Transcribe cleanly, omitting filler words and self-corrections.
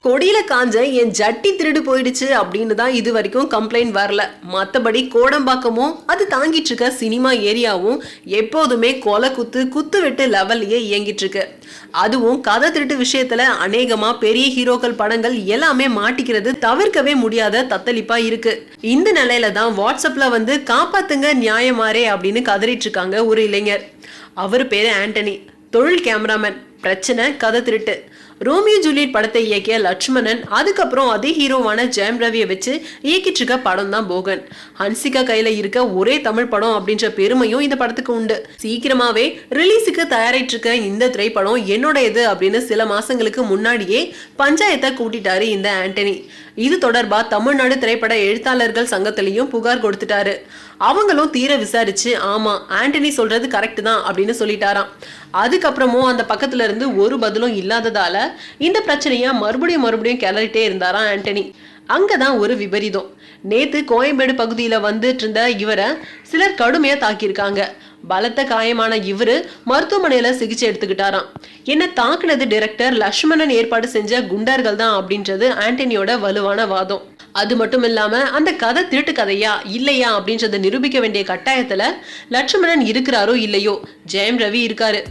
கொடியில காஞ்ச என் ஜட்டி திருடு போயிடுச்சு அப்படின்னு தான் இது வரைக்கும் கம்ப்ளைண்ட் வரல. மற்றபடி கோடம்பாக்கமும் அது தாங்கிட்டு இருக்க சினிமா ஏரியாவும் எப்போதுமே கொலை குத்து வெட்டு லெவல்லையே இயங்கிட்டு இருக்கு. அதுவும் கதை திருட்டு விஷயத்துல அநேகமா பெரிய ஹீரோக்கள் படங்கள் எல்லாமே மாட்டிக்கிறது தவிர்க்கவே முடியாத தத்தளிப்பா இருக்கு. இந்த நிலையில தான் வாட்ஸ்அப்ல வந்து காப்பாத்துங்க நியாயமாரே அப்படின்னு கதறிட்டு இருக்காங்க ஒரு இளைஞர். அவர் பேரு ஆண்டனி, தொழில் கேமராமேன். பிரச்சனை கதை திருட்டு. ரோமியோ ஜூலியட் படத்தை இயக்கிய லட்சுமணன் அதுக்கப்புறம் அதே ஹீரோவான ஜெயம் ரவியை வச்சு இயக்கிட்டு இருக்க படம் தான் போகன். ஹன்சிகா கையில இருக்க ஒரே தமிழ் படம் அப்படின்ற பெருமையும் இந்த படத்துக்கு உண்டு. சீக்கிரமாவே ரிலீஸுக்கு தயாரிட்டு இருக்க இந்த திரைப்படம் என்னோடது அப்படின்னு சில மாசங்களுக்கு முன்னாடியே பஞ்சாயத்தை கூட்டிட்டாரு இந்த ஆண்டனி. இது தொடர்பா தமிழ்நாடு திரைப்பட எழுத்தாளர்கள் சங்கத்திலையும் புகார் கொடுத்துட்டாரு. அவங்களும் தீர விசாரிச்சு ஆமா ஆண்டனி சொல்றது கரெக்ட் தான் அப்படின்னு சொல்லிட்டாராம். அதுக்கப்புறமும் அந்த பக்கத்துல இருந்து ஒரு பதிலும் இல்லாததால இந்த பிரச்சனைய மறுபடியும் கிளறிட்டே இருந்தாராம் ஆண்டனி. அங்கதான் ஒரு விபரீதம். நேத்து கோயம்பேடு பகுதியில வந்துட்டு இருந்த இவரை சிலர் கடுமையா தாக்கியிருக்காங்க. பலத்த காயமான இவரு மருத்துவமனையில சிகிச்சை எடுத்துக்கிட்டாராம். என்ன தாக்குனது டைரக்டர் லட்சுமணன் ஏற்பாடு செஞ்ச குண்டர்கள் தான் அப்படின்றது ஆண்டனியோட வலுவான வாதம். அது மட்டும் இல்லாம அந்த கதை திருட்டு கதையா இல்லையா அப்படின்றத நிரூபிக்க வேண்டிய கட்டாயத்துல லட்சுமணன் இருக்கிறாரோ இல்லையோ, ஜெயம் ரவி இருக்காரு.